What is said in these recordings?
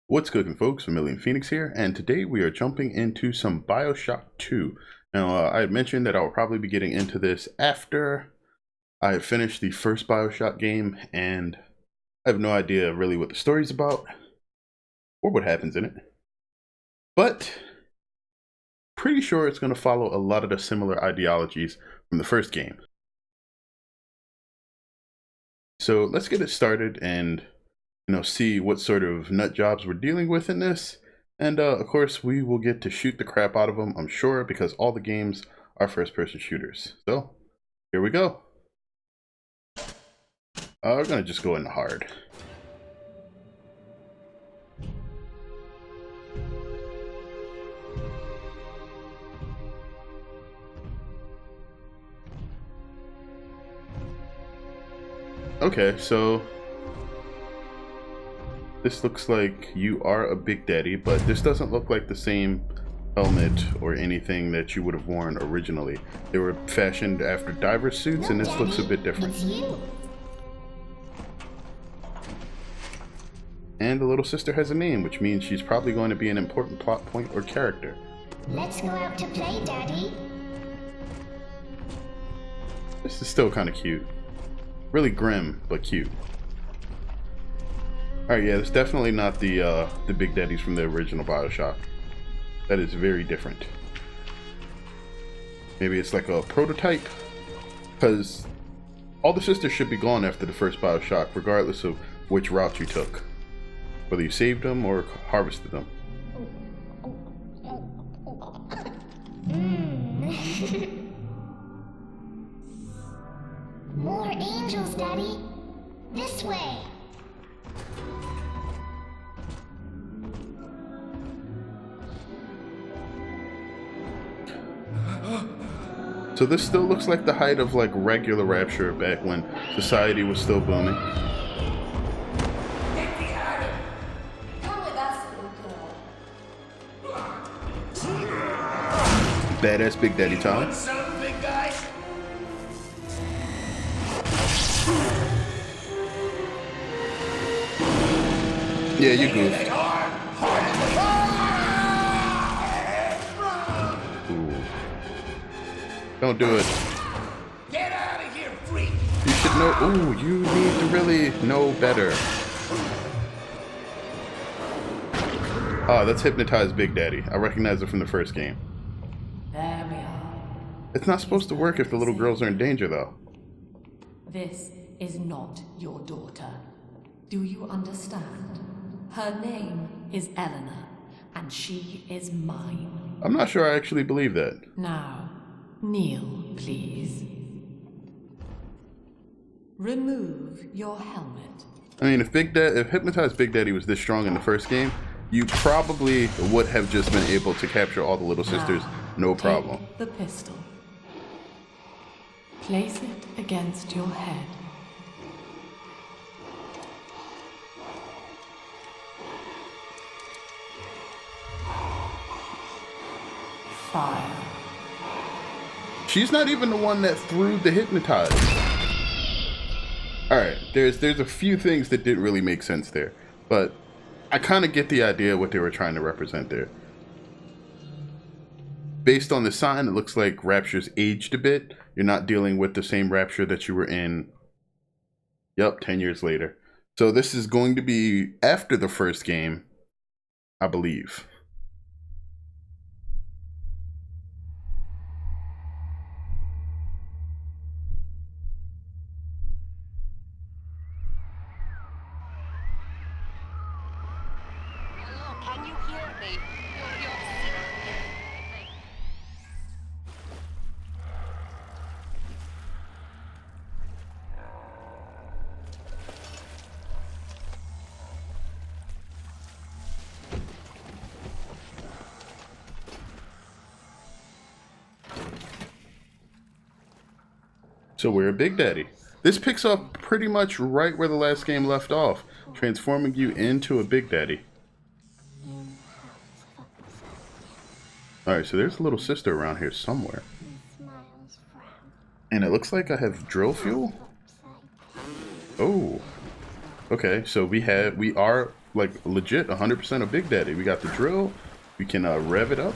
What's cooking, folks? Vermillion Phoenix here, and today we are jumping into some Bioshock 2. Now, I had mentioned that I'll probably be getting into this after I have finished the first Bioshock game, and I have no idea really what the story's about or what happens in it. But pretty sure it's going to follow a lot of the similar ideologies from the first game. So let's get it started and see what sort of nut jobs we're dealing with in this. And of course, we will get to shoot the crap out of them, I'm sure, because all the games are first-person shooters. So, here we go. We're gonna just go into hard. Okay, so this looks like you are a Big Daddy, but this doesn't look like the same helmet or anything that you would have worn originally. They were fashioned after diver suits, and this looks a bit different. And the little sister has a name, which means she's probably going to be an important plot point or character. Let's go out to play, Daddy. This is still kind of cute. Really grim, but cute. Alright, yeah, it's definitely not the Big Daddies from the original Bioshock. That is very different. Maybe it's like a prototype? Because all the sisters should be gone after the first Bioshock, regardless of which route you took. Whether you saved them or harvested them. More angels, Daddy. This way. So this still looks like the height of like regular Rapture back when society was still booming. Badass Big Daddy time. Yeah, you goofed. Ooh. Don't do it. Get out of here, freak! You should know. Ooh, you need to really know better. Ah, that's Hypnotized Big Daddy. I recognize it from the first game. There we are. It's not supposed to work if the little girls are in danger, though. This is not your daughter. Do you understand? Her name is Eleanor, and she is mine. I'm not sure I actually believe that. Now, kneel, please. Remove your helmet. I mean, if Hypnotized Big Daddy was this strong in the first game, you probably would have just been able to capture all the little sisters, no problem. Take the pistol. Place it against your head. Fire. She's not even the one that threw the hypnotize. Alright, there's a few things that didn't really make sense there, but I kind of get the idea of what they were trying to represent there. Based on the sign, it looks like Rapture's aged a bit. You're not dealing with the same Rapture that you were in, 10 years later. So this is going to be after the first game, I believe. Can you hear me? So we're a Big Daddy. This picks up pretty much right where the last game left off, transforming you into a Big Daddy. Alright, so there's a little sister around here somewhere. And it looks like I have drill fuel? Oh. Okay, so we are like legit 100% of Big Daddy. We got the drill. We can rev it up.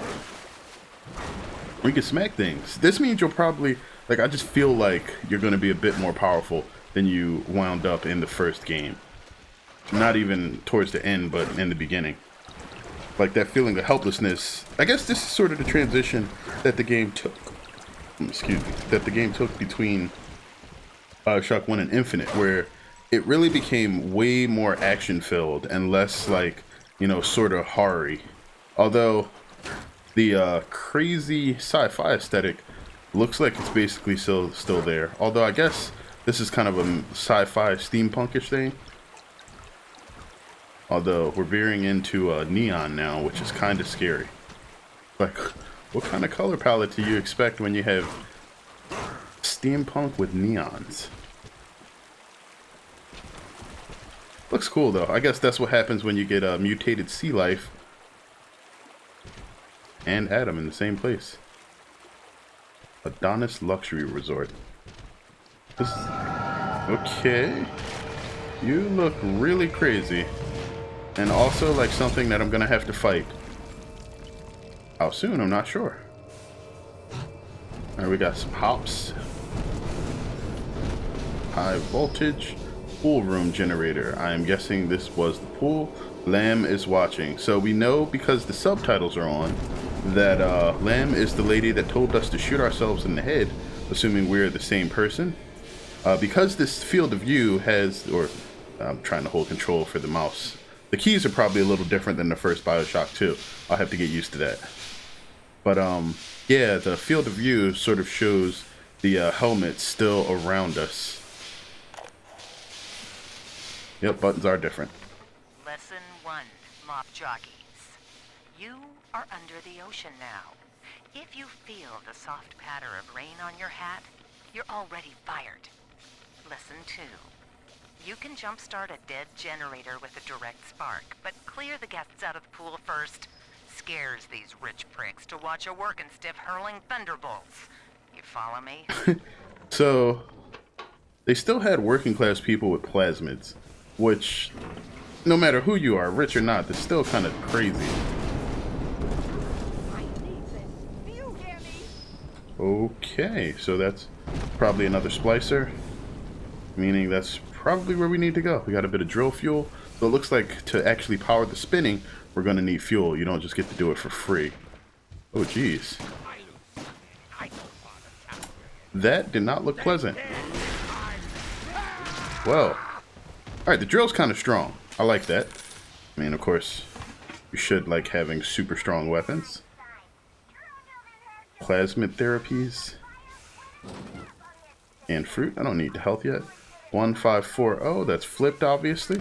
We can smack things. This means you'll probably, like, I just feel like you're going to be a bit more powerful than you wound up in the first game. Not even towards the end, but in the beginning. Like that feeling of helplessness. I guess this is sort of the transition that the game took. Excuse me. That the game took between Bioshock 1 and Infinite, where it really became way more action-filled and less like, you know, sort of horror-y. Although the crazy sci-fi aesthetic looks like it's basically still there. Although I guess this is kind of a sci-fi steampunkish thing. Although we're veering into neon now, which is kind of scary. Like, what kind of color palette do you expect when you have steampunk with neons? Looks cool though. I guess that's what happens when you get mutated sea life and Adam in the same place. Adonis Luxury Resort. Okay. You look really crazy. And also like something that I'm gonna have to fight. How soon? I'm not sure. Alright, we got some hops. High voltage. Pool room generator. I am guessing this was the pool. Lamb is watching. So we know, because the subtitles are on, that Lamb is the lady that told us to shoot ourselves in the head, assuming we're the same person. Because this field of view has, or I'm trying to hold control for the mouse. The keys are probably a little different than the first Bioshock 2. I'll have to get used to that. But yeah, the field of view sort of shows the helmet still around us. Yep, buttons are different. Lesson 1, mop jockeys. You are under the ocean now. If you feel the soft patter of rain on your hat, you're already fired. Lesson 2. You can jumpstart a dead generator with a direct spark, but clear the guests out of the pool first. Scares these rich pricks to watch a working stiff hurling thunderbolts. You follow me? So, they still had working class people with plasmids, which, no matter who you are, rich or not, that's still kind of crazy. Okay, so that's probably another splicer, meaning that's probably where we need to go. We got a bit of drill fuel, so it looks like to actually power the spinning, we're going to need fuel. You don't just get to do it for free. Oh, geez. That did not look pleasant. Well, alright, the drill's kind of strong. I like that. I mean, of course, you should like having super strong weapons. Plasmid therapies. And fruit. I don't need the health yet. 1540. That's flipped, obviously.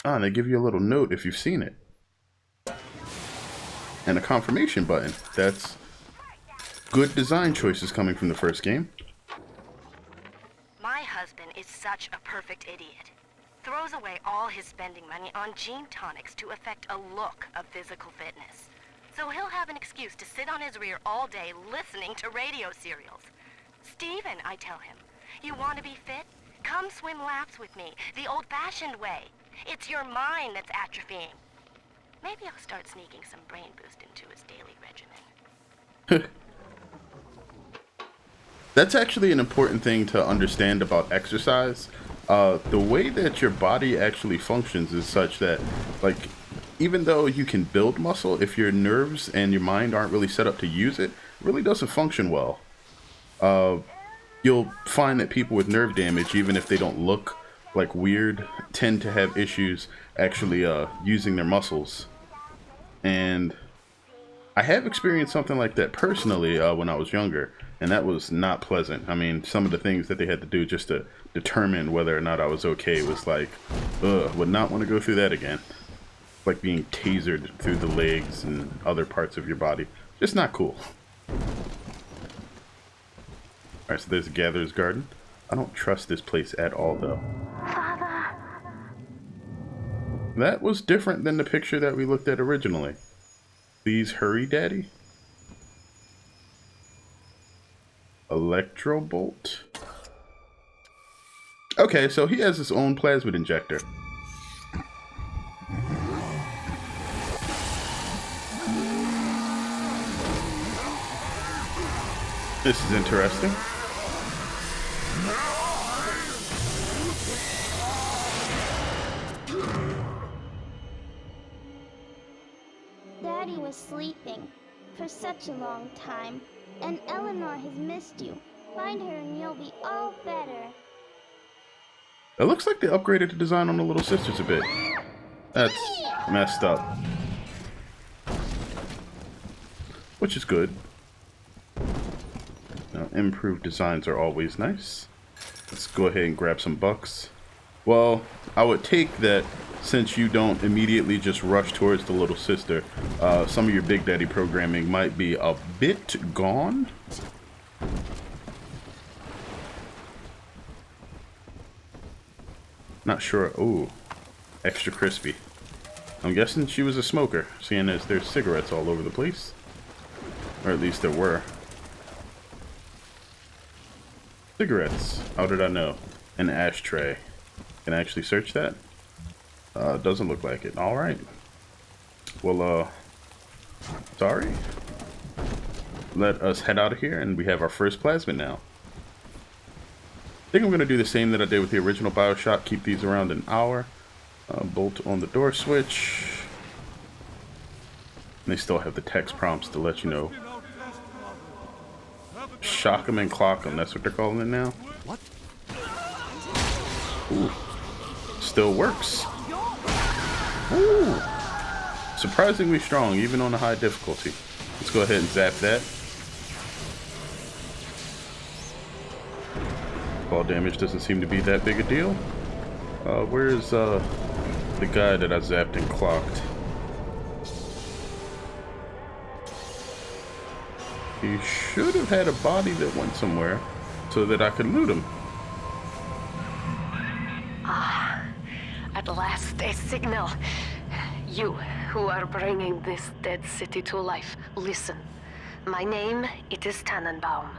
Ah, and they give you a little note if you've seen it. And a confirmation button. That's good design choices coming from the first game. My husband is such a perfect idiot. Throws away all his spending money on gene tonics to affect a look of physical fitness. So he'll have an excuse to sit on his rear all day listening to radio serials. Steven, I tell him, you want to be fit? Come swim laps with me, the old-fashioned way. It's your mind that's atrophying. Maybe I'll start sneaking some brain boost into his daily regimen. That's actually an important thing to understand about exercise. The way that your body actually functions is such that, like, even though you can build muscle, if your nerves and your mind aren't really set up to use it, it really doesn't function well. You'll find that people with nerve damage, even if they don't look like weird, tend to have issues actually using their muscles. And I have experienced something like that personally when I was younger, and that was not pleasant. I mean, some of the things that they had to do just to determine whether or not I was okay was like, ugh, would not want to go through that again. Like being tasered through the legs and other parts of your body. Just not cool. Alright, so there's a Gatherer's Garden. I don't trust this place at all, though. Father. That was different than the picture that we looked at originally. Please hurry, Daddy. Electrobolt. Okay, so he has his own plasmid injector. This is interesting. Daddy was sleeping for such a long time, and Eleanor has missed you. Find her and you'll be all better. It looks like they upgraded the design on the little sisters a bit. That's messed up. Which is good. Now, improved designs are always nice. Let's go ahead and grab some bucks. Well, I would take that since you don't immediately just rush towards the little sister, some of your Big Daddy programming might be a bit gone. Not sure. Ooh, extra crispy. I'm guessing she was a smoker, seeing as there's cigarettes all over the place. Or at least there were. Cigarettes. How did I know? An ashtray. Can I actually search that? Doesn't look like it. Alright. Well, sorry. Let us head out of here, and we have our first plasmid now. I think I'm going to do the same that I did with the original Bioshock. Keep these around an hour. Bolt on the door switch. And they still have the text prompts to let you know. Shock 'em and clock 'em. That's what they're calling it now. What? Ooh. Still works. Ooh. Surprisingly strong, even on a high difficulty. Let's go ahead and zap that. Fall damage doesn't seem to be that big a deal. Where's the guy that I zapped and clocked? He should have had a body that went somewhere so that I could loot him. At last, a signal. You, who are bringing this dead city to life, listen. My name, it is Tannenbaum.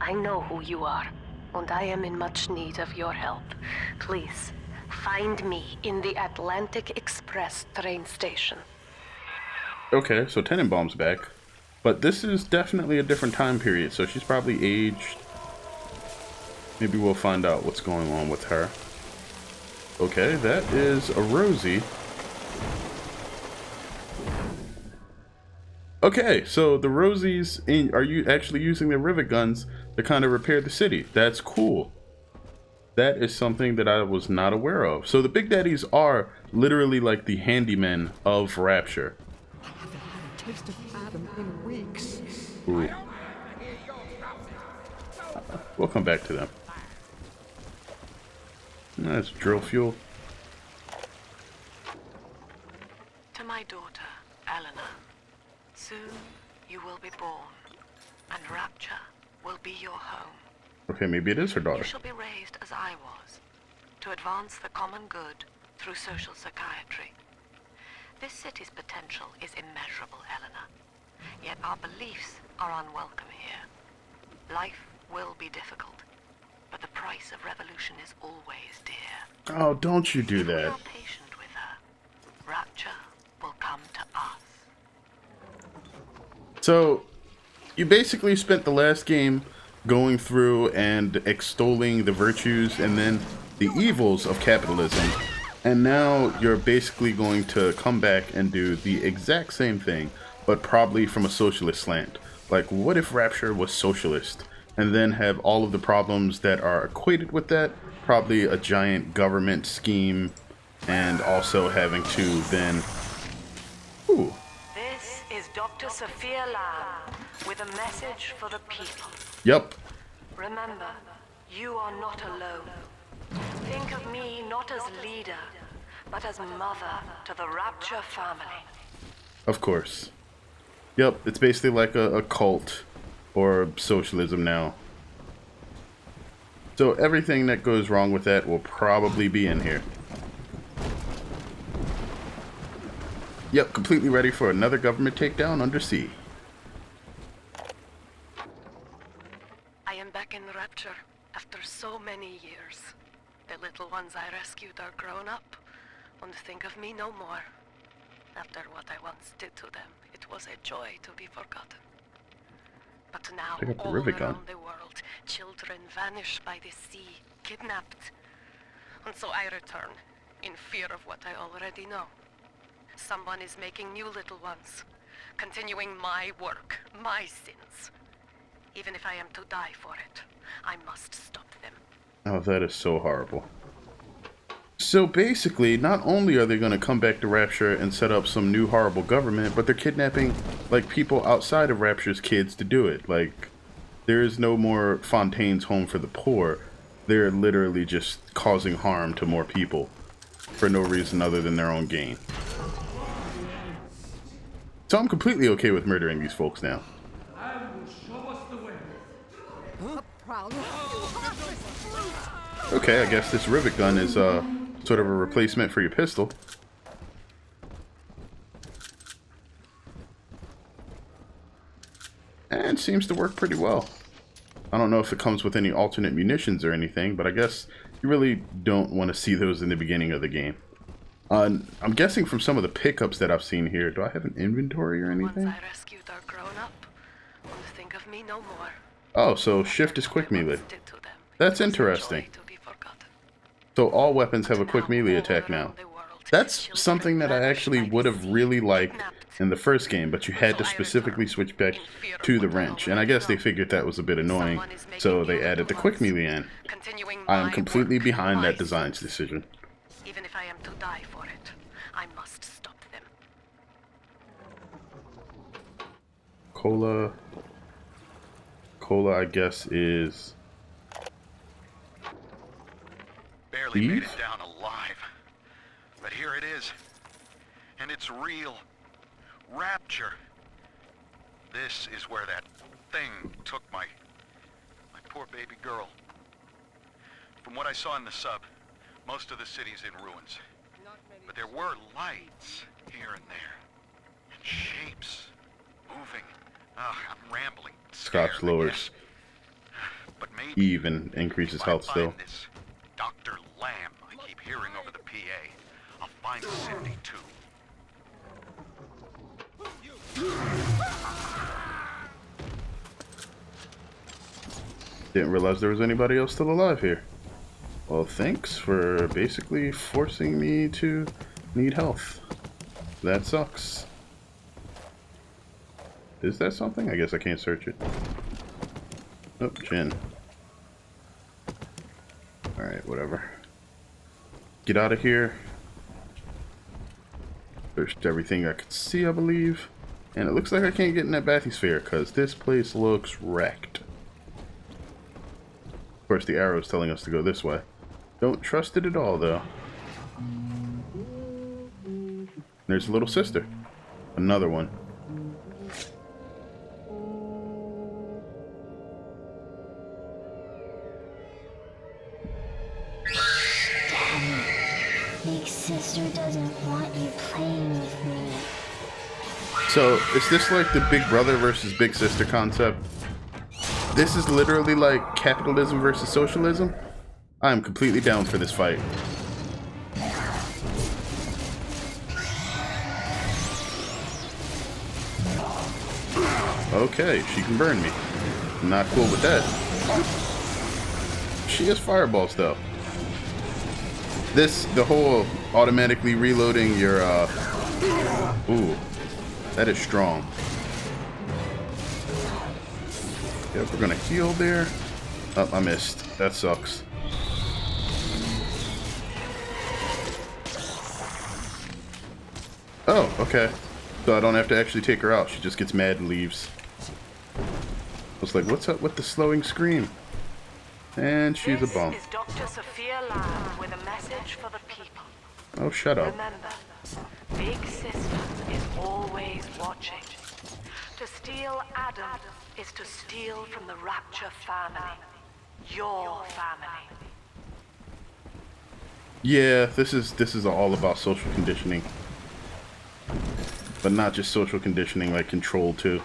I know who you are, and I am in much need of your help. Please, find me in the Atlantic Express train station. Okay, so Tenenbaum's back. But this is definitely a different time period, so she's probably aged. Maybe we'll find out what's going on with her. Okay, that is a Rosie. Okay, so the Rosies are you actually using their rivet guns to kind of repair the city? That's cool. That is something that I was not aware of. So the Big Daddies are literally like the handymen of Rapture. I haven't had a taste of Adam in weeks. Ooh. We'll come back to them. That's drill fuel. To my daughter, Eleanor, soon you will be born, and Rapture will be your home. Okay, maybe it is her daughter. You shall be raised as I was, to advance the common good through social psychiatry. This city's potential is immeasurable, Eleanor, yet our beliefs are unwelcome here. Life will be difficult, but the price of revolution is always dear. Oh, don't you do If we that. are patient with her, Rapture will come to us. So, you basically spent the last game going through and extolling the virtues and then the evils of capitalism. And now you're basically going to come back and do the exact same thing, but probably from a socialist slant. Like, what if Rapture was socialist? And then have all of the problems that are equated with that, probably a giant government scheme, and also having to then... Ooh. This is Dr. Sophia Lamb with a message for the people. Yep. Remember, you are not alone. Think of me not as leader, but as mother to the Rapture family. Of course. Yep, it's basically like a cult or socialism now. So everything that goes wrong with that will probably be in here. Yep, completely ready for another government takedown under sea. I am back in Rapture after so many years. The are grown up and think of me no more. After what I once did to them, it was a joy to be forgotten. But now, Pick up the all rivet gun. around the world, children vanish by the sea, kidnapped. And so I return, in fear of what I already know. Someone is making new little ones, continuing my work, my sins. Even if I am to die for it, I must stop them. Oh, that is so horrible. So basically, not only are they going to come back to Rapture and set up some new horrible government, but they're kidnapping, like, people outside of Rapture's kids to do it. Like, there is no more Fontaine's Home for the Poor. They're literally just causing harm to more people for no reason other than their own gain. So I'm completely okay with murdering these folks now. Okay, I guess this rivet gun is sort of a replacement for your pistol. And seems to work pretty well. I don't know if it comes with any alternate munitions or anything, but I guess you really don't want to see those in the beginning of the game. I'm guessing from some of the pickups that I've seen here, do I have an inventory or anything? The ones I rescued are grown up and think of me no more. Oh, so shift is quick melee. That's interesting. So all weapons have a quick melee attack now. That's something that I actually would have really liked in the first game, but you had to specifically switch back to the wrench, and I guess they figured that was a bit annoying, so they added the quick melee in. I'm completely behind that design's decision. Even if I am to die for it, I must stop them. Cola, I guess, is barely made it down alive, but here it is, and it's real. Rapture. This is where that thing took my poor baby girl. From what I saw in the sub, most of the city's in ruins, but there were lights here and there, and shapes moving. I'm rambling. Scotch lowers but maybe even increases health still. this Dr. Lamb I keep hearing over the PA, I'll find Cindy too. Didn't realize there was anybody else still alive here. Well, thanks for basically forcing me to need health. That sucks. Is that something? I guess I can't search it. Oh, gin. Alright, whatever. Get out of here. Searched everything I could see, I believe. And it looks like I can't get in that bathysphere because this place looks wrecked. Of course, the arrow is telling us to go this way. Don't trust it at all, though. There's a little sister. Another one. Big sister doesn't want you playing with me. So, is this like the big brother versus big sister concept? This is literally like capitalism versus socialism? I am completely down for this fight. Okay, she can burn me. I'm not cool with that. She has fireballs though. The whole automatically reloading your, ooh, that is strong. Yep, we're gonna heal there. Oh, I missed. That sucks. Oh, okay. So I don't have to actually take her out. She just gets mad and leaves. I was like, what's up with the slowing scream? And she's a bum. This is Dr. Sophia Lamb with a message for the people. Oh, shut up. Remember, Big Sister is always watching. To steal Adam is to steal from the Rapture family. Your family. Yeah, this is all about social conditioning. But not just social conditioning, like control too.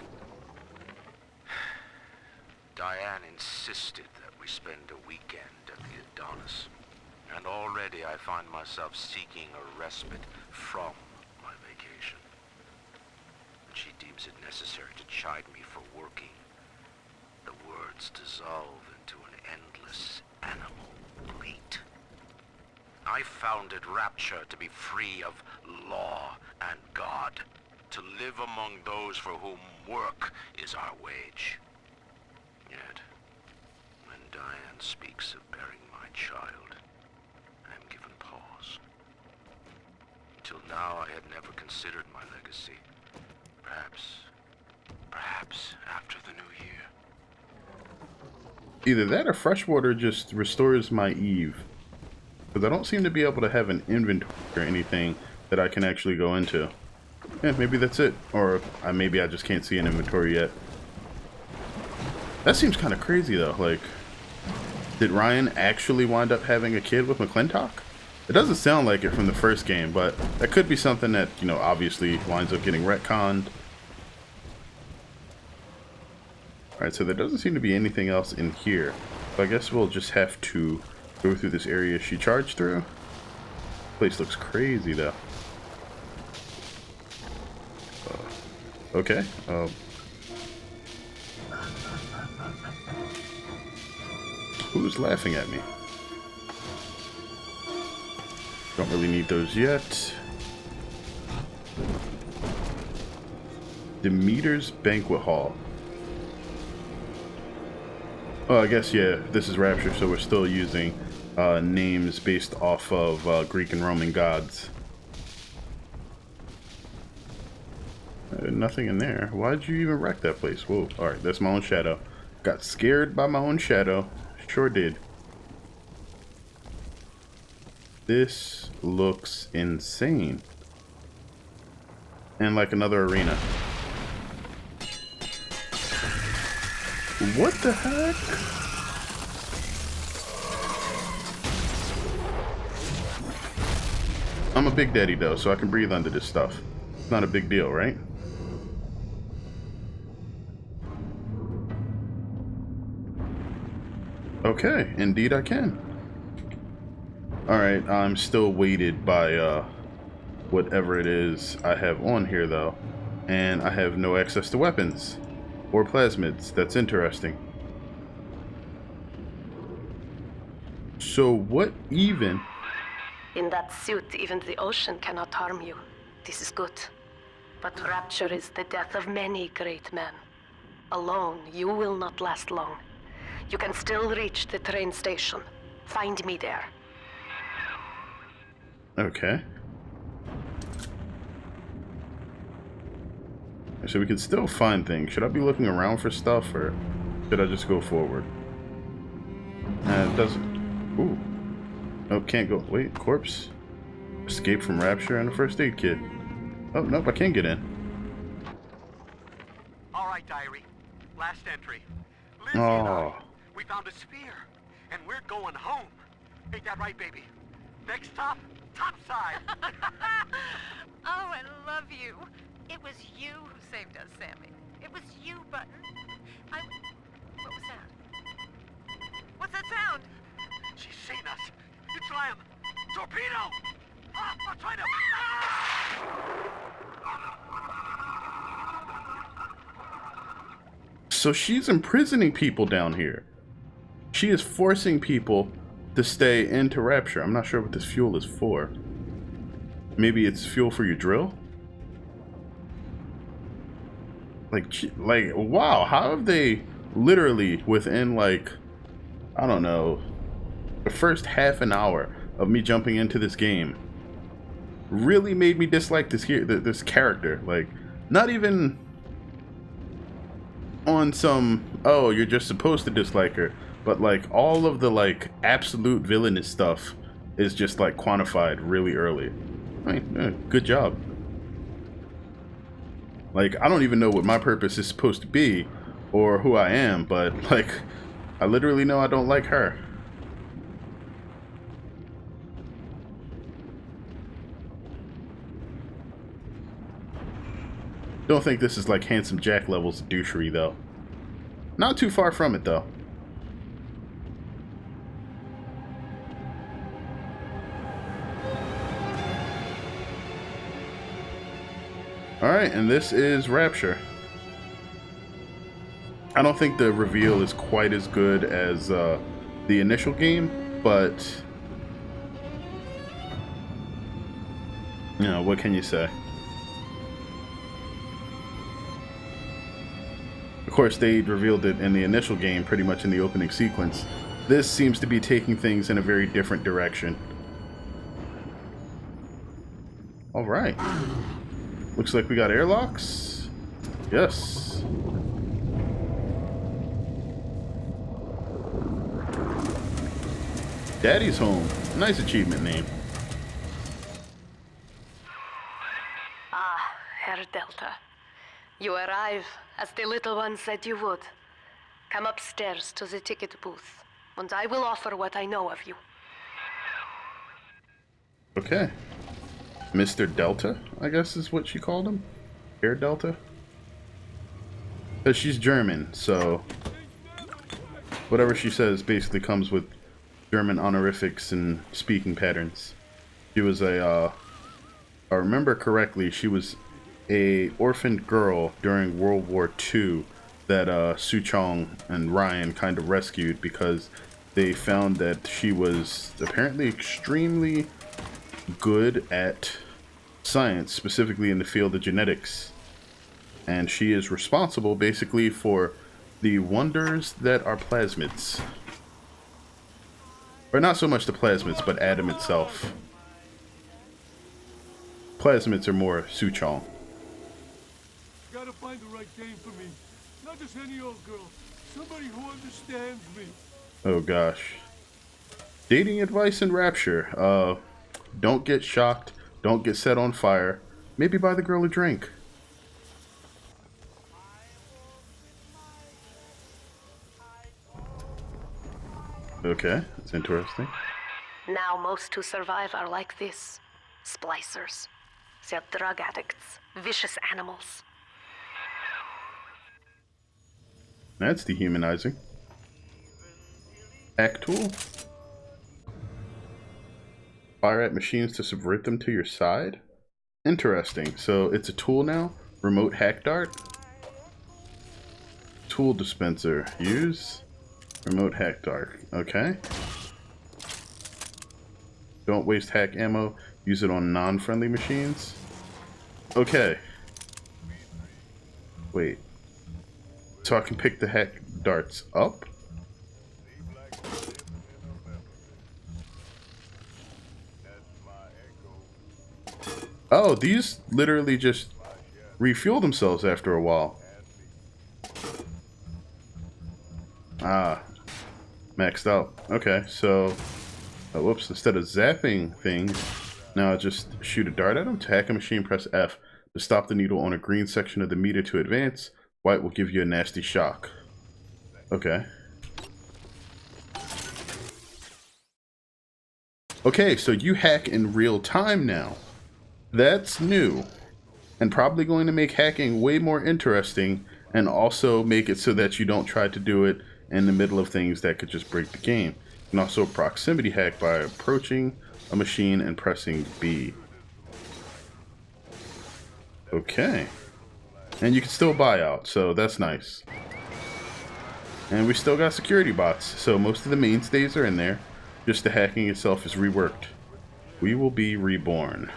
Diane insisted that we spend a weekend at the Adonis. And already I find find myself seeking a respite from my vacation. When she deems it necessary to chide me for working, the words dissolve into an endless animal bleat. I founded Rapture to be free of law and God, to live among those for whom work is our wage. Yet, when Diane speaks of bearing my child, I am given pause. Till now I had never considered my legacy. Perhaps after the new year. Either that or freshwater just restores my Eve. Because I don't seem to be able to have an inventory or anything that I can actually go into. Yeah, maybe that's it. Or maybe I just can't see an inventory yet. That seems kind of crazy though. Like, did Ryan actually wind up having a kid with McClintock? It doesn't sound like it from the first game, but that could be something that, you know, obviously winds up getting retconned. Alright, so there doesn't seem to be anything else in here. So I guess we'll just have to go through this area she charged through. Place looks crazy though. Okay. Who's laughing at me? Don't really need those yet. Demeter's Banquet Hall. Oh, I guess, yeah, this is Rapture, so we're still using names based off of Greek and Roman gods. Nothing in there. Why'd you even wreck that place? Whoa, alright, that's my own shadow. Got scared by my own shadow. Sure did. This looks insane. And like another arena. What the heck? I'm a big daddy though, so I can breathe under this stuff. It's not a big deal, right? Okay, indeed I can. Alright, I'm still weighted by whatever it is I have on here though. And I have no access to weapons or plasmids. That's interesting. So what even? In that suit, even the ocean cannot harm you. This is good. But Rapture is the death of many great men. Alone, you will not last long. You can still reach the train station. Find me there. Okay. So we can still find things. Should I be looking around for stuff, or should I just go forward? It doesn't. Ooh. Oh, can't go. Wait, corpse. Escape from Rapture and a first aid kit. Oh, nope, I can't get in. Alright, diary. Last entry. Lizzie Oh. and I, we found a sphere, and we're going home. Ain't that right, baby? Next stop, topside. Oh, I love you. It was you who saved us, Sammy. It was you, Button. What was that? What's that sound? She's seen us. It's Lamb. Torpedo! Ah, I'll try to... So she's imprisoning people down here. She is forcing people to stay into Rapture. I'm not sure what this fuel is for. Maybe it's fuel for your drill? Like, wow, how have they literally within, like, I don't know, the first half an hour of me jumping into this game really made me dislike this character. Like, not even on some, oh, you're just supposed to dislike her, but like all of the like absolute villainous stuff is just like quantified really early. I mean, good job. Like, I don't even know what my purpose is supposed to be or who I am, but like, I literally know I don't like her. Don't think this is like Handsome Jack levels of douchery though. Not too far from it though. Alright, and this is Rapture. I don't think the reveal is quite as good as the initial game, but you know, what can you say? Of course, they revealed it in the initial game pretty much in the opening sequence. This seems to be taking things in a very different direction. Alright. Looks like we got airlocks. Yes. Daddy's home. Nice achievement name. Ah, Herr Delta. You arrive as the little one said you would. Come upstairs to the ticket booth, and I will offer what I know of you. Okay. Mr. Delta, I guess is what she called him. Air Delta. Because she's German, so whatever she says basically comes with German honorifics and speaking patterns. She was a, if I remember correctly, she was a orphaned girl during World War II that Su Chong and Ryan kind of rescued because they found that she was apparently extremely good at science, specifically in the field of genetics. And she is responsible basically for the wonders that are plasmids. Or not so much the plasmids, but Adam itself. Plasmids are more Su Chong. Gotta find the right game for me. Not just any old girl. Somebody who understands me. Oh gosh. Dating advice in Rapture. Don't get shocked. Don't get set on fire. Maybe buy the girl a drink. Okay, that's interesting. Now most who survive are like this. Splicers. They're drug addicts. Vicious animals. That's dehumanizing. Hack tool. Fire at machines to subvert them to your side? Interesting. So it's a tool now? Remote hack dart? Tool dispenser. Use. Remote hack dart. Okay. Don't waste hack ammo. Use it on non-friendly machines. Okay. Wait. So I can pick the hack darts up? Oh, these literally just refuel themselves after a while. Ah. Maxed out. Okay, so whoops, instead of zapping things, now I just shoot a dart at them. To hack a machine, press F. To stop the needle on a green section of the meter to advance, white will give you a nasty shock. Okay. Okay, so you hack in real time now. That's new. And probably going to make hacking way more interesting, and also make it so that you don't try to do it in the middle of things that could just break the game. You can also proximity hack by approaching a machine and pressing B. Okay. And you can still buy out, so that's nice. And we still got security bots, so most of the mainstays are in there. Just the hacking itself is reworked. We will be reborn.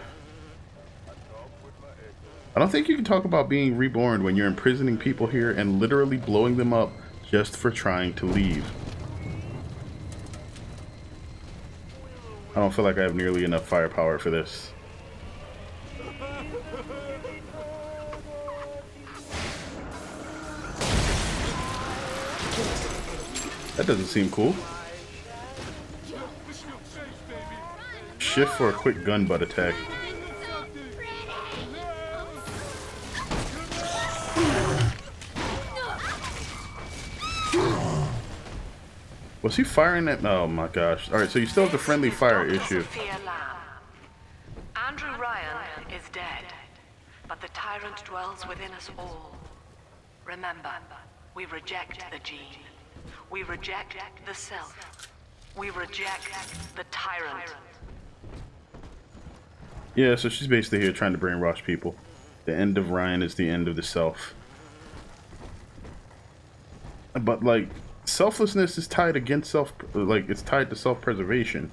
I don't think you can talk about being reborn when you're imprisoning people here and literally blowing them up just for trying to leave. I don't feel like I have nearly enough firepower for this. That doesn't seem cool. Shift for a quick gun butt attack. Was he firing that? Oh my gosh. Alright, so you still have the friendly fire issue. Andrew Ryan is dead, but the tyrant dwells within us all. Remember, we reject the gene. We reject the self. We reject the tyrant. Yeah, so she's basically here trying to brainwash people. The end of Ryan is the end of the self. But like, selflessness is tied against it's tied to self-preservation.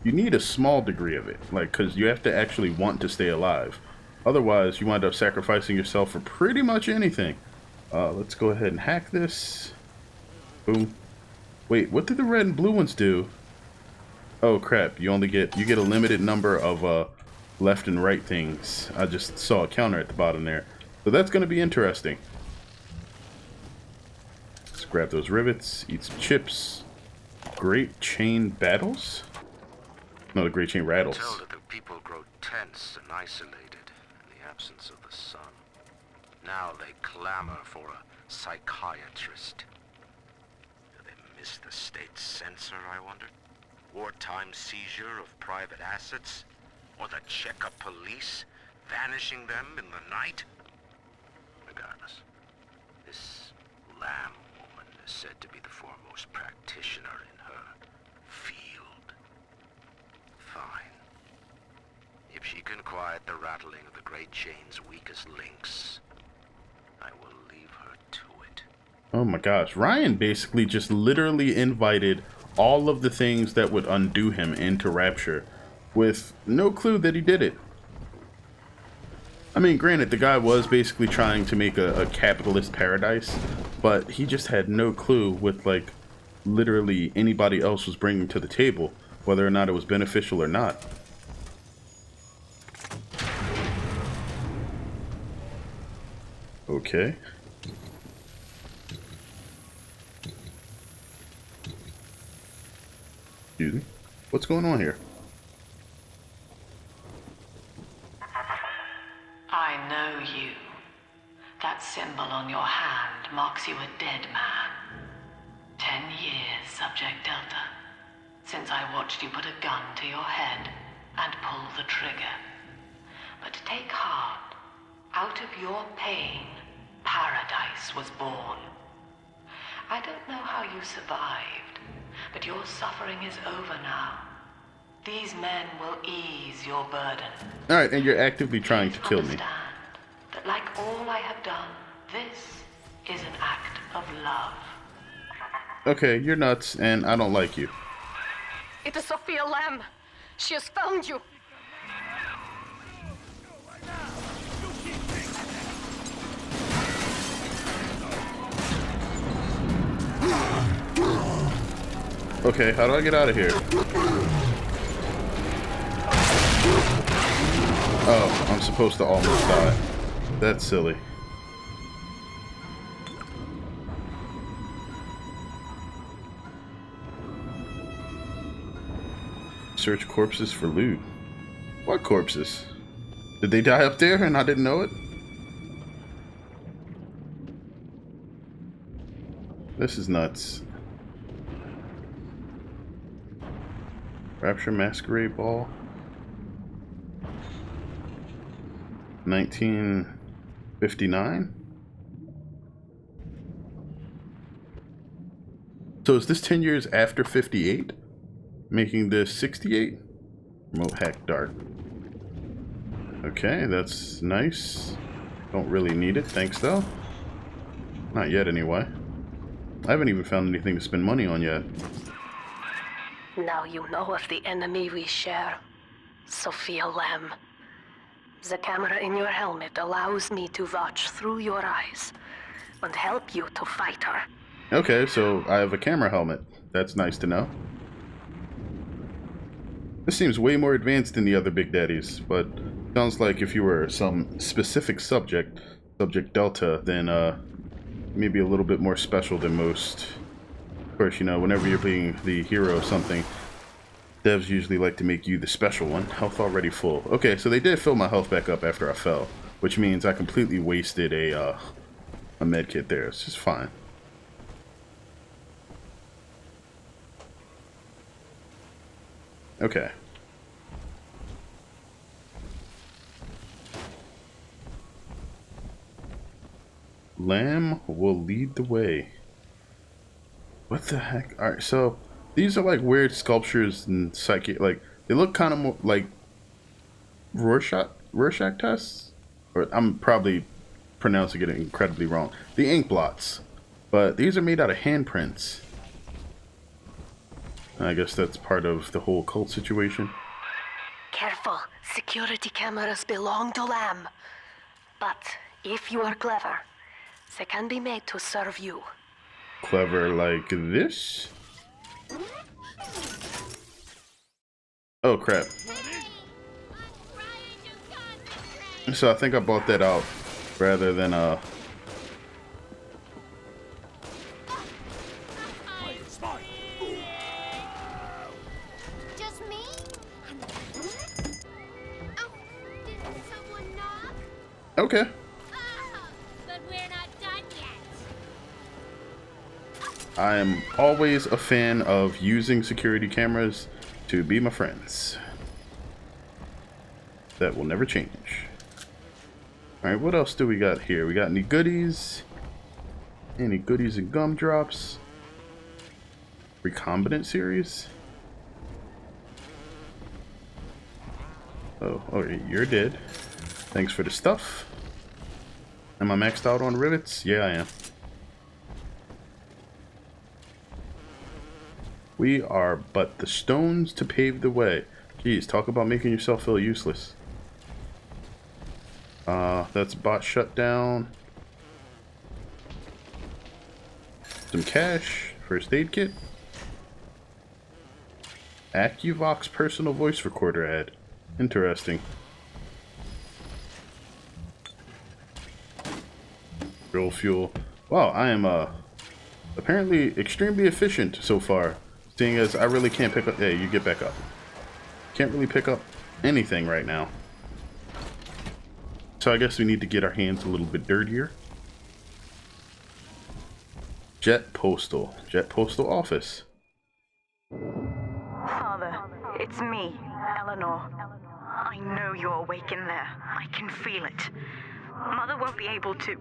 You need a small degree of it, like, because you have to actually want to stay alive. Otherwise, you wind up sacrificing yourself for pretty much anything. Let's go ahead and hack this. Boom. Wait, what did the red and blue ones do? Oh crap, you get a limited number of left and right things. I just saw a counter at the bottom there. So that's going to be interesting. Let's grab those rivets, eat some chips. Great chain battles? No, the great chain rattles. Tell that the people grow tense and isolated in the absence of the sun. Now they clamor for a psychiatrist. Do they miss the state censor, I wonder? Wartime seizure of private assets? Or the Cheka police vanishing them in the night? Regardless, this Lamb woman is said to be the foremost practitioner in her field. Fine. If she can quiet the rattling of the Great Chain's weakest links, I will leave her to it. Oh my gosh, Ryan basically just literally invited all of the things that would undo him into Rapture with no clue that he did it. I mean, granted, the guy was basically trying to make a capitalist paradise, but he just had no clue with, like, literally anybody else was bringing to the table, whether or not it was beneficial or not. Okay. Excuse me. What's going on here? I know you. That symbol on your hand marks you a dead man. 10 years, Subject Delta, since I watched you put a gun to your head and pull the trigger. But take heart. Out of your pain, paradise was born. I don't know how you survived, but your suffering is over now. These men will ease your burden. Alright, and you're actively trying to kill me. Understand that like all I have done, this is an act of love. Okay, you're nuts, and I don't like you. It is Sophia Lamb. She has found you. Okay, how do I get out of here? Oh, I'm supposed to almost die. That's silly. Search corpses for loot. What corpses? Did they die up there and I didn't know it? This is nuts. Rapture Masquerade Ball. 1959? So is this 10 years after 58? Making this 68? Remote hack dart. Okay, that's nice. Don't really need it, thanks though. Not yet anyway. I haven't even found anything to spend money on yet. Now you know of the enemy we share, Sophia Lamb. The camera in your helmet allows me to watch through your eyes and help you to fight her. Okay, so I have a camera helmet. That's nice to know. This seems way more advanced than the other Big Daddies, but sounds like if you were some specific subject Delta, then maybe a little bit more special than most. Of course, you know, whenever you're being the hero of something, devs usually like to make you the special one. Health already full. Okay, so they did fill my health back up after I fell, which means I completely wasted a med kit there. It's just fine. Okay. Lamb will lead the way. What the heck? Alright, so these are like weird sculptures and psychic, like they look kind of more like Rorschach tests. or I'm probably pronouncing it incredibly wrong, the ink blots. But these are made out of handprints. I guess that's part of the whole cult situation. Careful. Security cameras belong to Lamb. But if you are clever, they can be made to serve you. Clever like this? Oh crap. So I think I bought that out rather than Just me? Oh, did someone knock? okay. But we're not done yet. I am always a fan of using security cameras to be my friends. That will never change. Alright, what else do we got here? We got any goodies? Any goodies and gumdrops? Recombinant series? Oh, you're dead. Thanks for the stuff. Am I maxed out on rivets? Yeah, I am. We are but the stones to pave the way. Jeez, talk about making yourself feel useless. That's bot shutdown. Some cash. First aid kit. AccuVox personal voice recorder ad. Interesting. Real fuel. Wow, I am apparently extremely efficient so far. Seeing as I really can't pick up. Hey, you get back up. Can't really pick up anything right now. So I guess we need to get our hands a little bit dirtier. Jet Postal Office. Father, it's me, Eleanor. I know you're awake in there. I can feel it. Mother won't be able to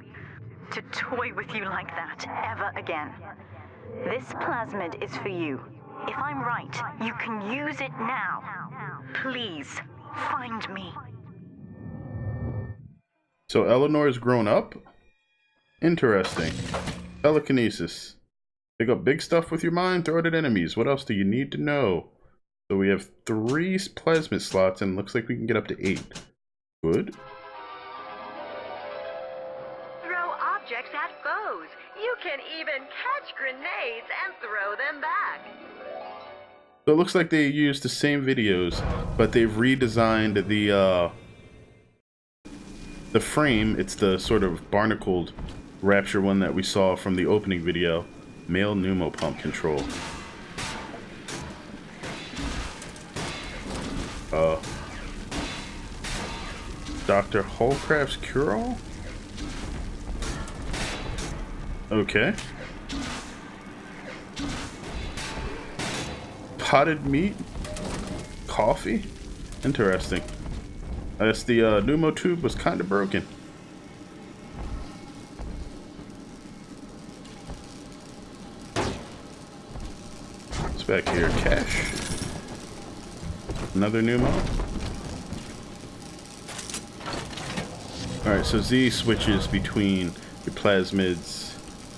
toy with you like that ever again. This plasmid is for you. If I'm right, you can use it now. Please, find me. So Eleanor's grown up? Interesting. Telekinesis. Pick up big stuff with your mind, throw it at enemies. What else do you need to know? So we have 3 plasmid slots and looks like we can get up to 8. Good. Throw objects at foes. You can even catch grenades and throw them back. So it looks like they used the same videos, but they've redesigned the frame. It's the sort of barnacled Rapture one that we saw from the opening video. Male pneumo pump control. Dr. Holcraft's cure-all? Okay. Potted meat? Coffee? Interesting. I guess the pneumo tube was kind of broken. What's back here? Cash. Another pneumo. Alright, so Z switches between your plasmids.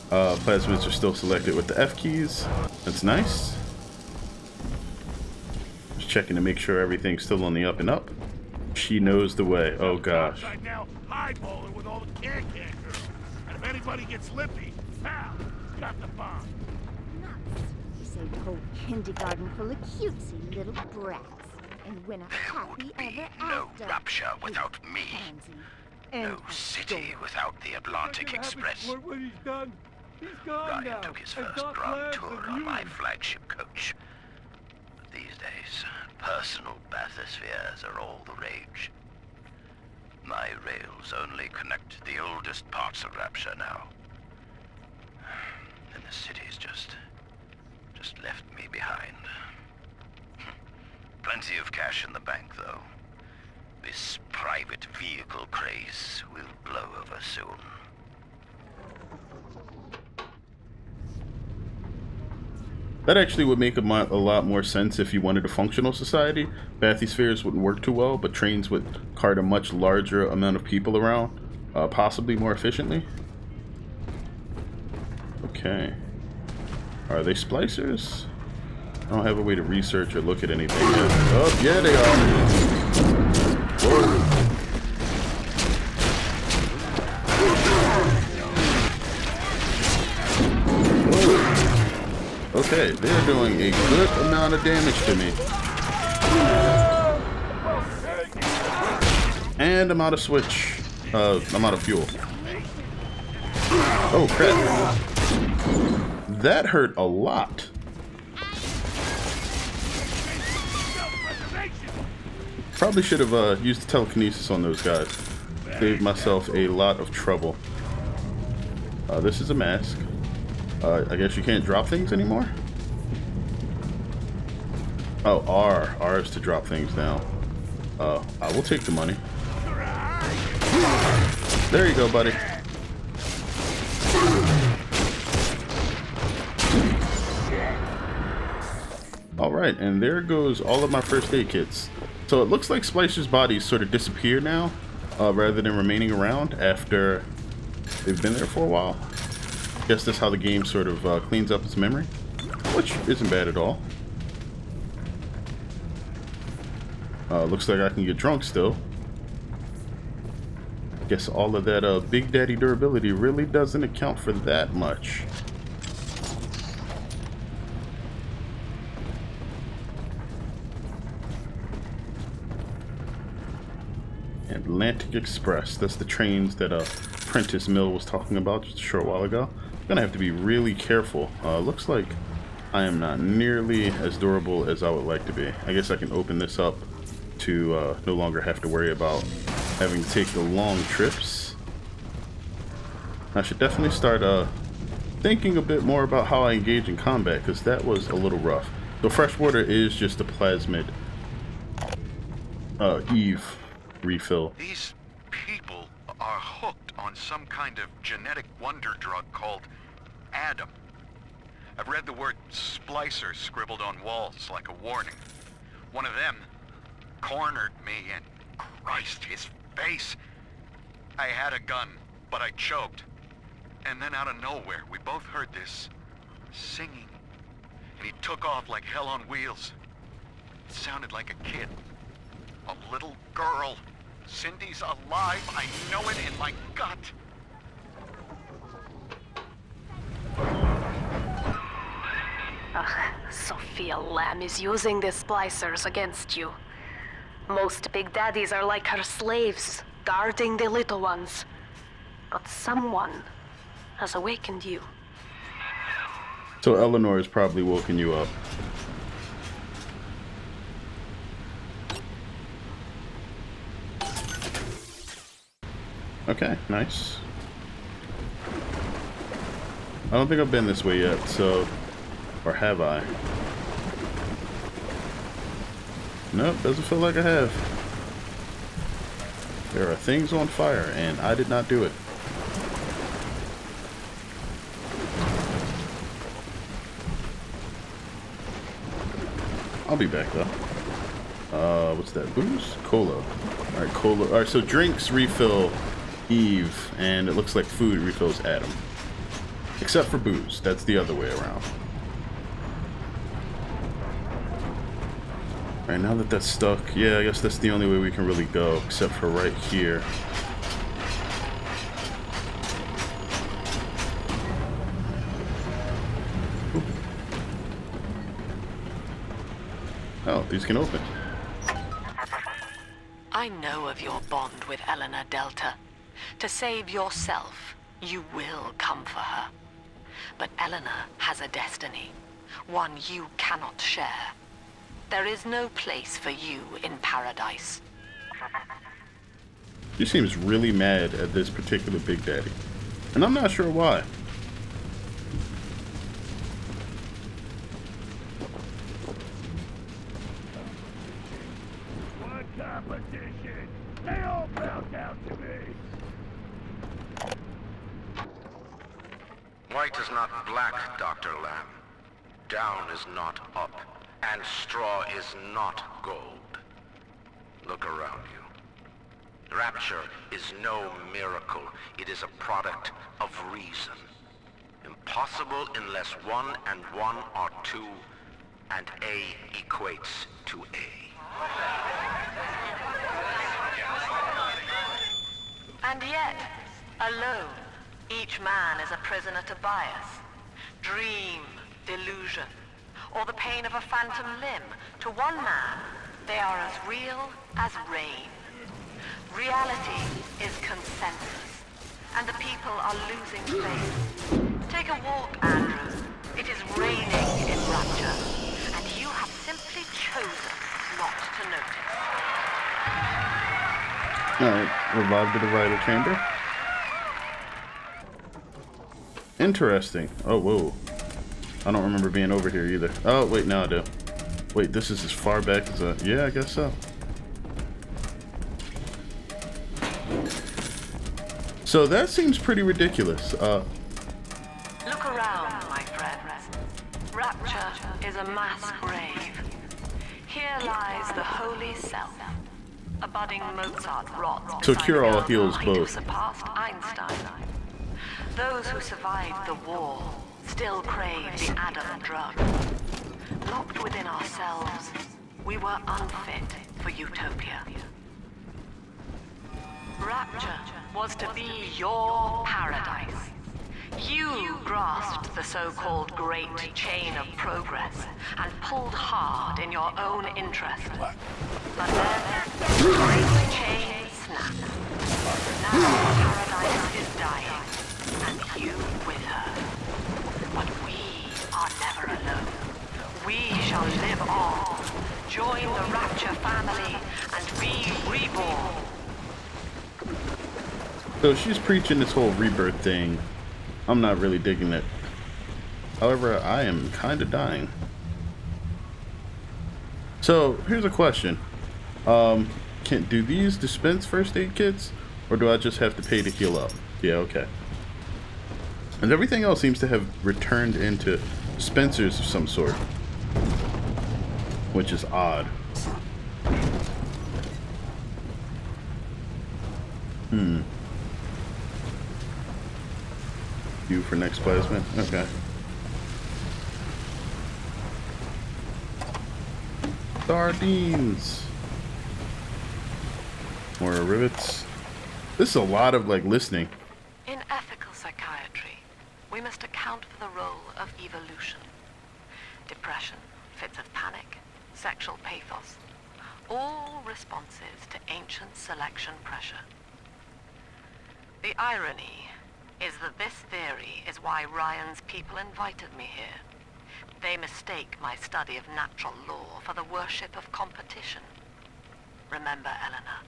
Plasmids are still selected with the F keys. That's nice. Just checking to make sure everything's still on the up and up. She knows the way. Oh gosh. Right now, eyeballing with all the can girls. And if anybody gets lippy, pal, got the bomb. Nuts. You saved a whole kindergarten full of cutesy little brats. And when a happy ever No after. Rapture without me. Pansy. No city without the Atlantic Express. When he's done, he's gone Ryan now. took his And first Doc grand laughs tour at on you. my flagship coach. But these days, personal bathyspheres are all the rage. My rails only connect the oldest parts of Rapture now. And the city's just left me behind. Plenty of cash in the bank, though. This private vehicle craze will blow over soon. That actually would make a lot more sense if you wanted a functional society. Bathyspheres wouldn't work too well, but trains would cart a much larger amount of people around, possibly more efficiently. Okay. Are they splicers? I don't have a way to research or look at anything yet. Oh, yeah, they are. Whoa. Okay, they're doing a good amount of damage to me. And I'm out of switch. I'm out of fuel. Oh, crap. That hurt a lot. Probably should have used telekinesis on those guys. Saved myself a lot of trouble. This is a mask. I guess you can't drop things anymore? Oh, R. R is to drop things now. I will take the money. There you go, buddy. Alright, and there goes all of my first aid kits. So it looks like Splicer's bodies sort of disappear now, rather than remaining around after they've been there for a while. Guess that's how the game sort of cleans up its memory, which isn't bad at all. Looks like I can get drunk still. Guess all of that Big Daddy durability really doesn't account for that much. Atlantic Express. That's the trains that Prentice Mill was talking about just a short while ago. I'm gonna have to be really careful. Looks like I am not nearly as durable as I would like to be. I guess I can open this up to no longer have to worry about having to take the long trips. I should definitely start thinking a bit more about how I engage in combat, because that was a little rough. So freshwater is just a plasmid Eve refill. These people are hooked on some kind of genetic wonder drug called Adam. I've read the word splicer scribbled on walls like a warning. One of them cornered me and Christ, his face. I had a gun, but I choked. And then out of nowhere, we both heard this singing. And he took off like hell on wheels. It sounded like a kid. A little girl. Cindy's alive. I know it in my gut. Sophia Lamb is using the splicers against you. Most big daddies are like her slaves, guarding the little ones. But someone has awakened you. So Eleanor has probably woken you up. Okay, nice. I don't think I've been this way yet, so... Or have I? Nope, doesn't feel like I have. There are things on fire, and I did not do it. I'll be back, though. What's that? Booze? Cola. Alright, cola. Alright, so drinks refill Eve, and it looks like food refills Adam. Except for booze. That's the other way around. Alright, now that that's stuck, yeah, I guess that's the only way we can really go, except for right here. Oop. Oh, these can open. I know of your bond with Eleanor Delta. To save yourself, you will come for her. But Eleanor has a destiny, one you cannot share. There is no place for you in paradise. She seems really mad at this particular Big Daddy. And I'm not sure why. What competition? They all bow down to me. White is not black, Dr. Lamb. Down is not up, and straw is not gold. Look around you. Rapture is no miracle. It is a product of reason. Impossible unless 1 and 1 are 2, and A equates to A. And yet, alone, each man is a prisoner to bias, dream, delusion, or the pain of a phantom limb. To one man, they are as real as rain. Reality is consensus, and the people are losing faith. Take a walk, Andrew. It is raining in Rapture, and you have simply chosen not to notice. Alright, revive the divider chamber. Interesting. Oh, whoa. I don't remember being over here either. Oh, wait, now I do. Wait, this is as far back as a... Yeah, I guess so. So that seems pretty ridiculous. Look around, my friends. Rapture is a mass grave. Here lies the holy self. A budding Mozart rots So beside cure all a heals girl who both. surpassed Einstein. Those who survived the war still crave the Adam drug. Locked within ourselves, we were unfit for utopia. Rapture was to be your paradise. You grasped the so-called great chain of progress and pulled hard in your own interest. But then, the great chain snapped. Now paradise is dying, and you with her. But we are never alone. We shall live on, join the Rapture family, and be reborn. So she's preaching this whole rebirth thing. I'm not really digging it. However, I am kind of dying. So here's a question. Do these dispense first aid kits? Or do I just have to pay to heal up? Yeah, okay. And everything else seems to have returned into dispensers of some sort. Which is odd. You for next plasma? Okay. Sardines. More rivets. This is a lot of like listening. In ethical psychiatry, we must account for the role of evolution. Depression, fits of panic, sexual pathos, all responses to ancient selection pressure. The irony is that this theory is why Ryan's people invited me here. They mistake my study of natural law for the worship of competition. Remember, Eleanor,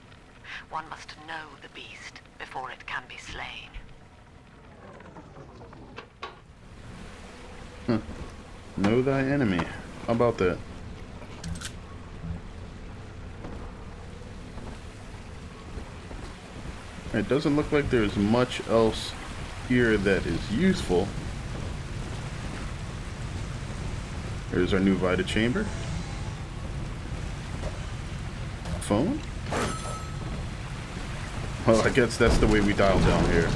one must know the beast before it can be slain. Know thy enemy. How about that? It doesn't look like there's much else here that is useful. Here's our new Vita chamber. Phone? Well, I guess that's the way we dial down here.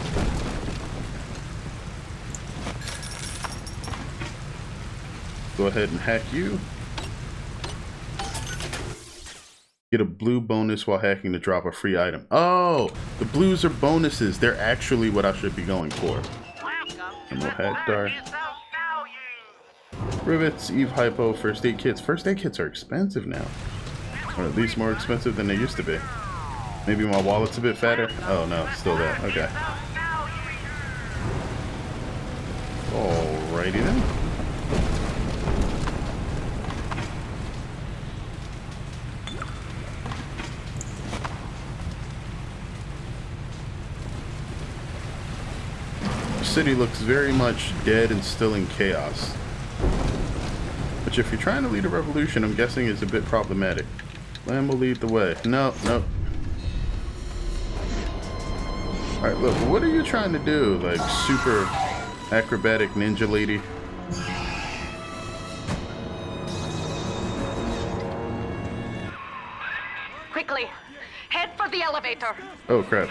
Go ahead and hack you. Get a blue bonus while hacking to drop a free item. Oh, the blues are bonuses. They're actually what I should be going for. And we'll hack dart. Rivets, Eve Hypo, first aid kits. First aid kits are expensive now. Or at least more expensive than they used to be. Maybe my wallet's a bit fatter. Oh no, still that. Okay. Alrighty then. The city looks very much dead and still in chaos. Which if you're trying to lead a revolution, I'm guessing is a bit problematic. Lamb will lead the way. No, no. Alright, look, what are you trying to do? Like, super acrobatic ninja lady? here. Oh crap.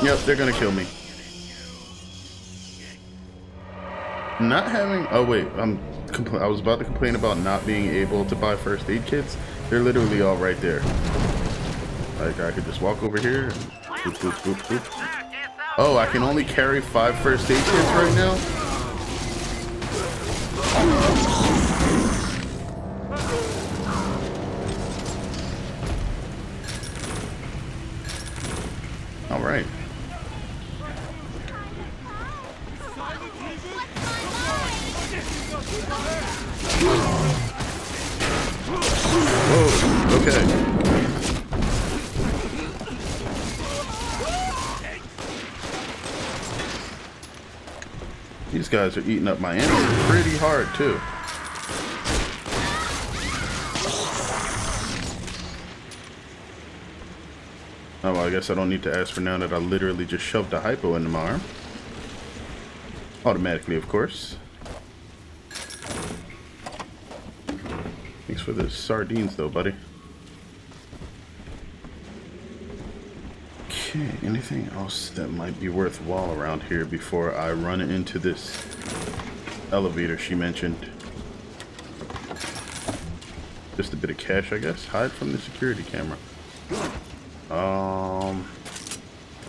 Yep, they're gonna kill me. Not having... Oh wait, I was about to complain about not being able to buy first aid kits. They're literally all right there. Like, I could just walk over here and boop, boop, boop, boop. Oh, I can only carry 5 first aid kits right now? Alright. Whoa, okay. These guys are eating up my ammo pretty hard too. Oh, well, I guess I don't need to ask for now that I literally just shoved a hypo into my arm. Automatically, of course. Thanks for the sardines though, buddy. Okay, anything else that might be worthwhile around here before I run into this elevator she mentioned? Just a bit of cash, I guess. Hide from the security camera.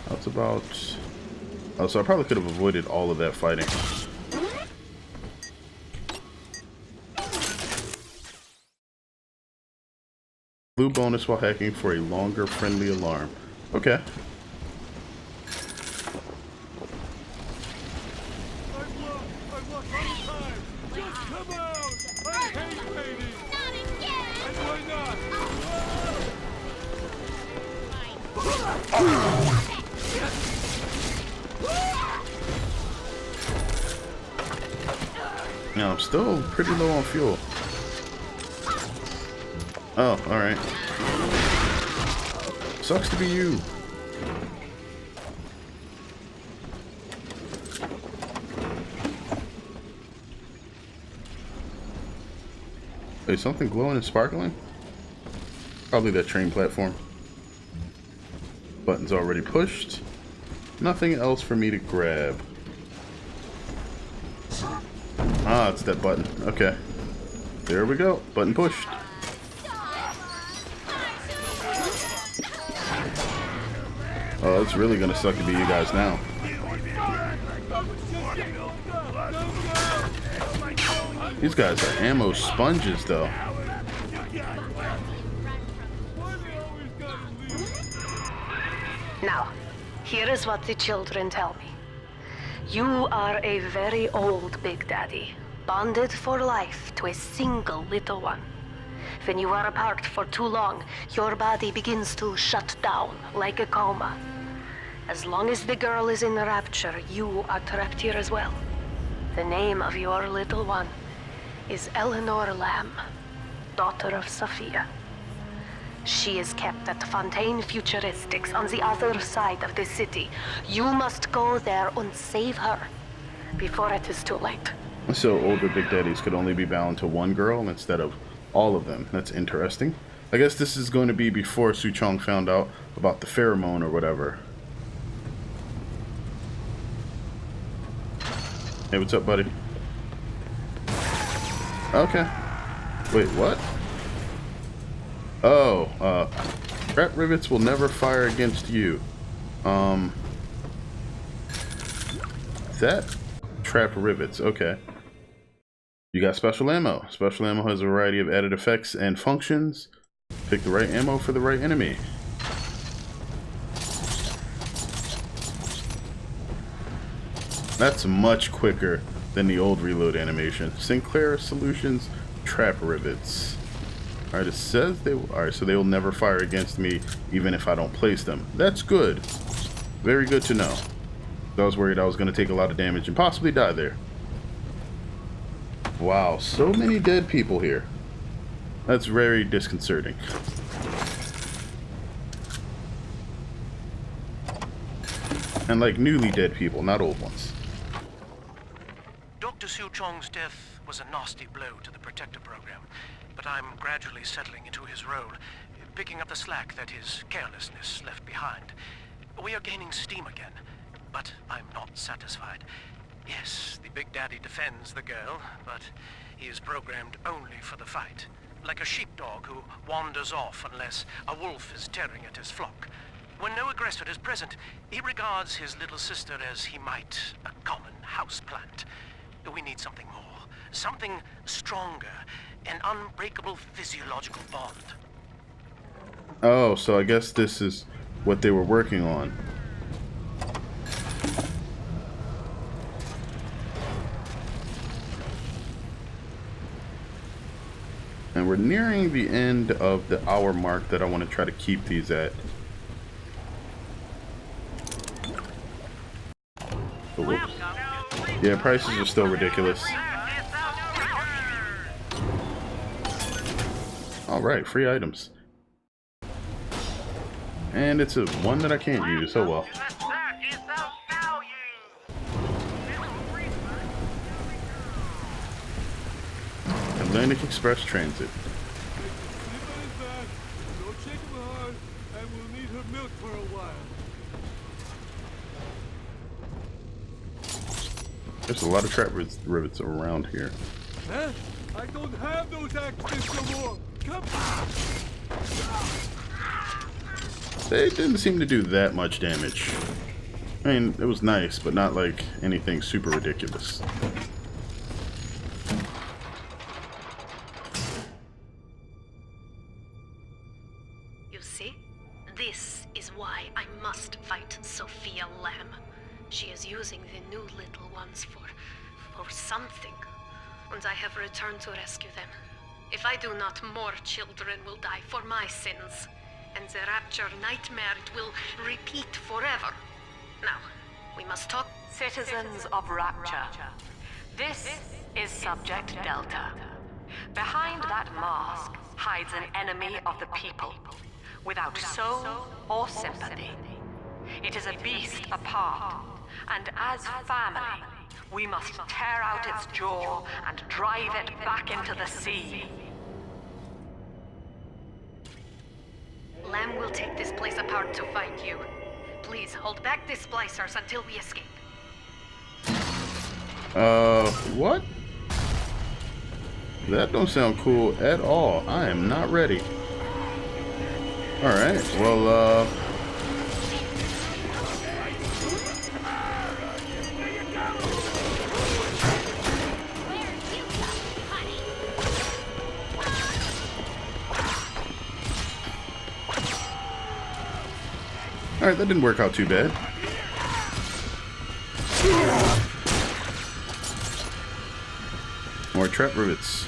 That's about... Oh, so I probably could have avoided all of that fighting. Blue bonus while hacking for a longer friendly alarm. Okay. Now I'm still pretty low on fuel. Oh, alright. Sucks to be you. Wait, something glowing and sparkling? Probably that train platform. Button's already pushed. Nothing else for me to grab. Ah, it's that button. Okay. There we go. Button pushed. Oh, it's really gonna suck to be you guys now. These guys are ammo sponges, though. Now, here is what the children tell me. You are a very old Big Daddy, bonded for life to a single little one. When you are apart for too long, your body begins to shut down like a coma. As long as the girl is in the Rapture, you are trapped here as well. The name of your little one is Eleanor Lamb, daughter of Sophia. She is kept at Fontaine Futuristics on the other side of the city. You must go there and save her before it is too late. So older Big Daddies could only be bound to one girl instead of all of them. That's interesting. I guess this is going to be before Suchong found out about the pheromone or whatever. Hey, what's up, buddy? Okay. Wait, what? Oh, trap rivets will never fire against you. That trap rivets, okay. You got special ammo. Special ammo has a variety of added effects and functions. Pick the right ammo for the right enemy. That's much quicker than the old reload animation. Sinclair Solutions trap rivets. Alright, it says they will. Alright, so they will never fire against me even if I don't place them. That's good. Very good to know. I was worried I was going to take a lot of damage and possibly die there. Wow, so many dead people here. That's very disconcerting. And like newly dead people, not old ones. Dr. Su Chong's death was a nasty blow to the Protector program, but I'm gradually settling into his role, picking up the slack that his carelessness left behind. We are gaining steam again, but I'm not satisfied. Yes, the Big Daddy defends the girl, but he is programmed only for the fight. Like a sheepdog who wanders off unless a wolf is tearing at his flock. When no aggressor is present, he regards his little sister as he might a common houseplant. We need something more, something stronger, an unbreakable physiological bond. Oh, so I guess this is what they were working on. And we're nearing the end of the hour mark that I want to try to keep these at. Oh, whoops. Yeah, prices are still ridiculous. Alright, free items. And it's a one that I can't use, oh well. Atlantic Express Transit. Don't shake him hard, and we'll need her milk for a while. There's a lot of trap rivets around here. Huh? I don't have those accidents no more. Come on. They didn't seem to do that much damage. I mean, it was nice, but not like anything super ridiculous. You see? This is why I must fight Sophia Lamb. She is using the new little ones for something. And I have returned to rescue them. If I do not, more children will die for my sins. And the Rapture nightmare will repeat forever. Now, we must talk. Citizens of Rapture, this is Subject Delta. Behind that mask hides an enemy of the people, without soul or sympathy. It is a beast apart, and as family, we must tear out its jaw and drive it back into the sea. Lamb will take this place apart to find you. Please hold back the splicers until we escape. What? That don't sound cool at all. I am not ready. Alright, well, alright, that didn't work out too bad. More trap rivets.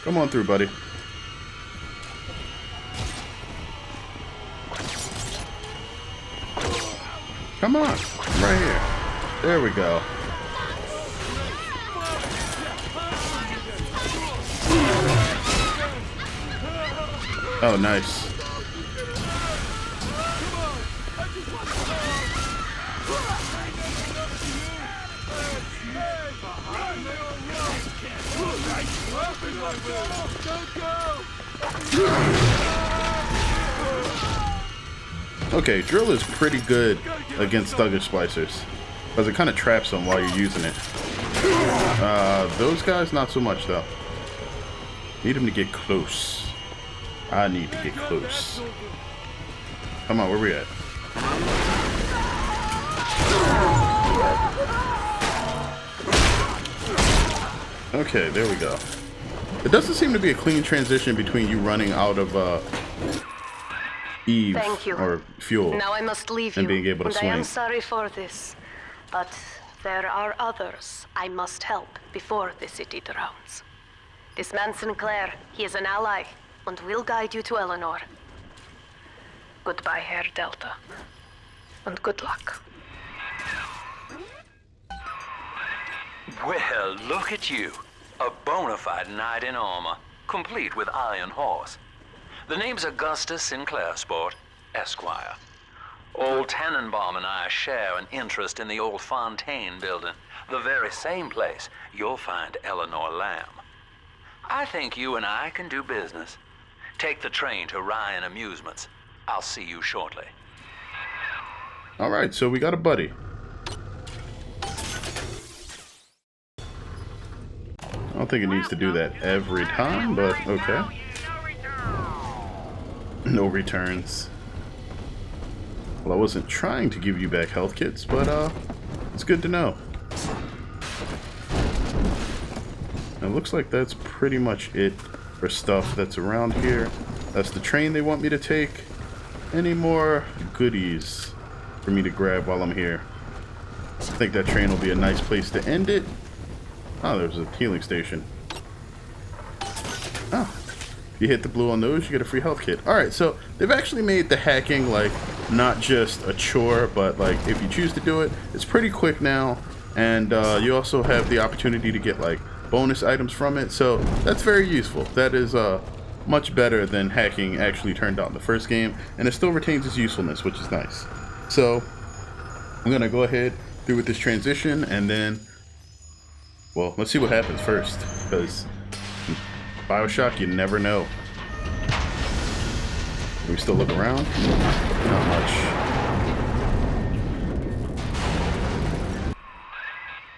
Come on through, buddy. Come on, right here. There we go. Oh, nice. Okay, drill is pretty good against thuggish splicers, because it kind of traps them while you're using it. Those guys, not so much though. Need them to get close. I need to get close. Come on, where we at? Okay, there we go. It doesn't seem to be a clean transition between you running out of Eve or fuel Now I must leave and you, being able to and swing. I am sorry for this, but there are others I must help before the city drowns. This man Sinclair, he is an ally, and will guide you to Eleanor. Goodbye, Herr Delta, and good luck. Well, look at you. A bona fide knight in armor, complete with iron horse. The name's Augustus Sinclair Sport, Esquire. Old Tannenbaum and I share an interest in the old Fontaine building, the very same place you'll find Eleanor Lamb. I think you and I can do business. Take the train to Ryan Amusements. I'll see you shortly. Alright, so we got a buddy. I don't think it needs to do that every time, but okay. No returns. Well, I wasn't trying to give you back health kits, but it's good to know. It looks like that's pretty much it for stuff that's around here. That's the train they want me to take. Any more goodies for me to grab while I'm here? I think that train will be a nice place to end it. Oh, there's a healing station. Oh, if you hit the blue on those, you get a free health kit. Alright, so they've actually made the hacking like not just a chore, but like if you choose to do it, it's pretty quick now. And you also have the opportunity to get like bonus items from it, so that's very useful. That is much better than hacking actually turned out in the first game, and it still retains its usefulness, which is nice. So I'm gonna go ahead through with this transition, and then, well, let's see what happens first, because Bioshock, you never know. Can we still look around? Not much.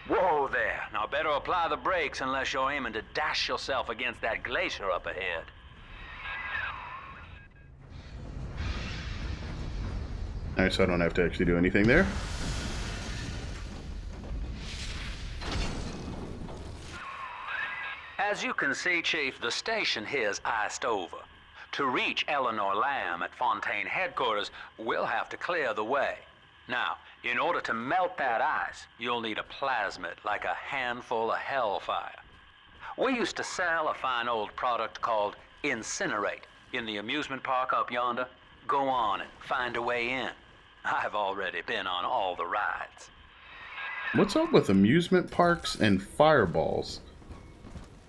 Whoa there. Now better apply the brakes unless you're aiming to dash yourself against that glacier up ahead. Alright, so I don't have to actually do anything there. As you can see, Chief, the station here's iced over. To reach Eleanor Lamb at Fontaine headquarters, we'll have to clear the way. Now, in order to melt that ice, you'll need a plasmid, like a handful of hellfire. We used to sell a fine old product called Incinerate in the amusement park up yonder. Go on and find a way in. I've already been on all the rides. What's up with amusement parks and fireballs?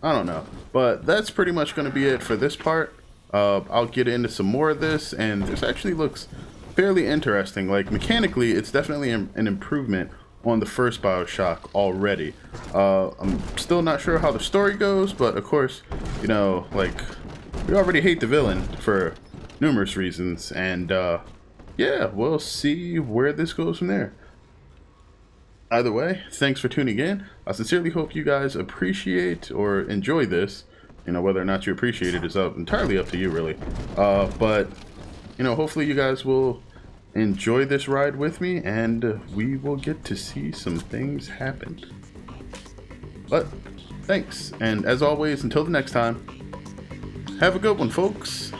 I don't know, but that's pretty much going to be it for this part. I'll get into some more of this, and this actually looks fairly interesting. Like, mechanically, it's definitely an improvement on the first Bioshock already. I'm still not sure how the story goes, but of course, you know, like, we already hate the villain for numerous reasons, and yeah, we'll see where this goes from there. Either way, thanks for tuning in. I sincerely hope you guys appreciate or enjoy this. You know, whether or not you appreciate it is entirely up to you, really. But, you know, hopefully you guys will enjoy this ride with me, and we will get to see some things happen. But, thanks. And as always, until the next time, have a good one, folks.